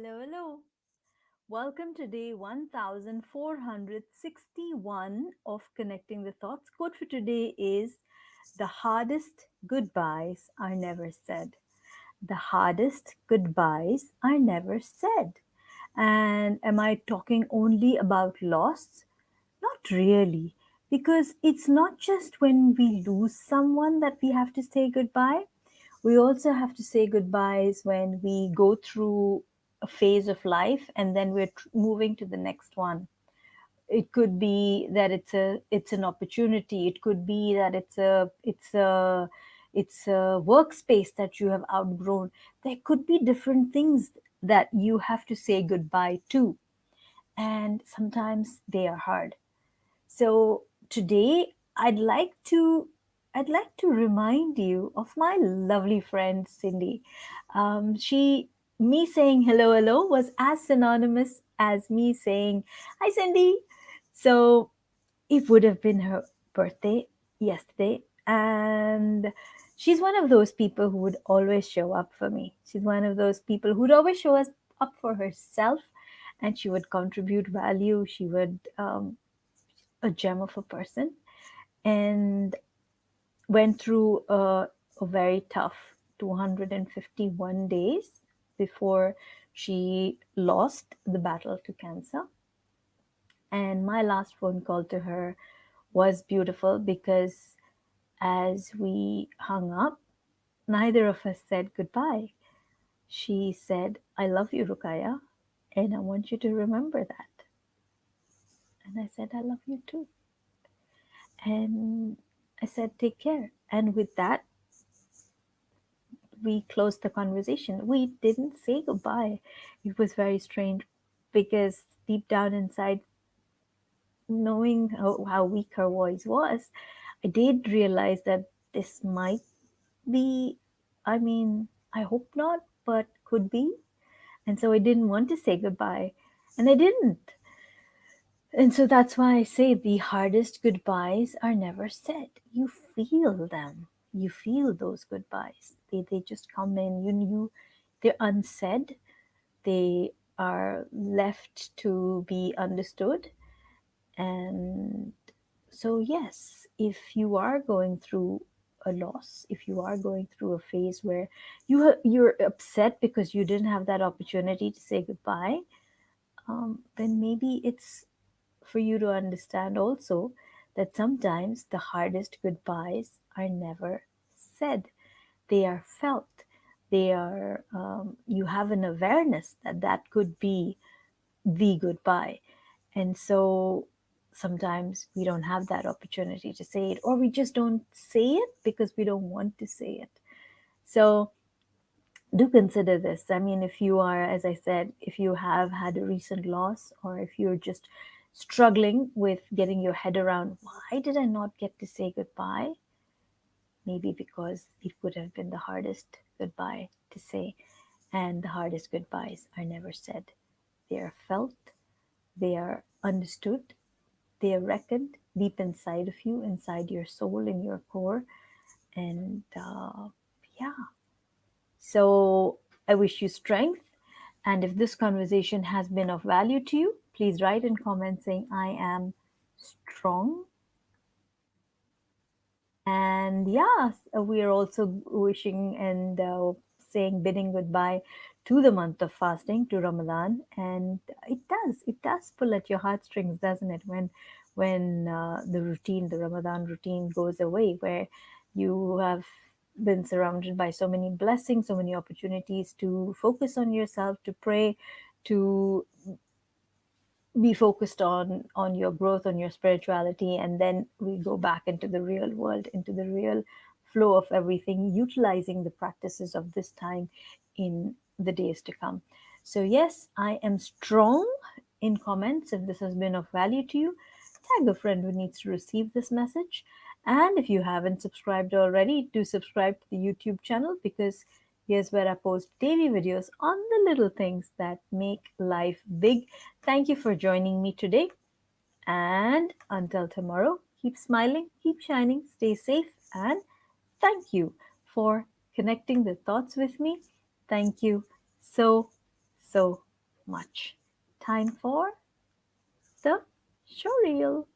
Hello, hello. Welcome to day 1461 of Connecting the Thoughts. Quote for today is: The hardest goodbyes are never said. The hardest goodbyes are never said. And am I talking only about loss? Not really, because it's not just when we lose someone that we have to say goodbye. We also have to say goodbyes when we go through a phase of life and then we're moving to the next one. It could be that it's an opportunity. It could be that it's a workspace that you have outgrown. There could be different things that you have to say goodbye to, and sometimes they are hard. So today I'd like to remind you of my lovely friend Cindy. She Me saying hello hello was as synonymous as me saying hi Cindy. So it would have been her birthday yesterday, and she's one of those people who would always show up for me. She's one of those people who'd always show us up for herself, and she would contribute value. She would a gem of a person, and went through a very tough 251 days before she lost the battle to cancer. And my last phone call to her was beautiful because as we hung up, neither of us said goodbye. She said, I love you, Rukaya, and I want you to remember that. And I said, I love you too. And I said, take care. And with that, we closed the conversation. We didn't say goodbye. It was very strange because deep down inside, knowing how weak her voice was, I did realize that this might be, I mean, I hope not, but could be. And so I didn't want to say goodbye. And I didn't. And so that's why I say the hardest goodbyes are never said. You feel them. You feel those goodbyes. They just come in. They're unsaid. They are left to be understood. And so yes, if you are going through a loss, if you are going through a phase where you're upset because you didn't have that opportunity to say goodbye, then maybe it's for you to understand also that sometimes the hardest goodbyes are never said. They are felt. You have an awareness that that could be the goodbye. And so sometimes we don't have that opportunity to say it, or we just don't say it because we don't want to say it. So do consider this. I mean, if you are, as I said, if you have had a recent loss, or if you're just struggling with getting your head around, why did I not get to say goodbye? Maybe because it would have been the hardest goodbye to say. And the hardest goodbyes are never said. They are felt, they are understood, they are reckoned deep inside of you, inside your soul, in your core. And yeah, so I wish you strength. And if this conversation has been of value to you, please write in comments saying, I am strong. And yeah, we are also wishing and saying bidding goodbye to the month of fasting, to Ramadan. And it does pull at your heartstrings, doesn't it? When the Ramadan routine goes away, where you have been surrounded by so many blessings, so many opportunities to focus on yourself, to pray, to be focused on your growth, on your spirituality, and then we go back into the real world, into the real flow of everything, utilizing the practices of this time in the days to come. So yes, I am strong. In comments, if this has been of value to you, tag a friend who needs to receive this message. And if you haven't subscribed already, do subscribe to the YouTube channel, because here's where I post daily videos on the little things that make life big. Thank you for joining me today. And until tomorrow, keep smiling, keep shining, stay safe, and thank you for connecting the thoughts with me. Thank you so, so much. Time for the show reel.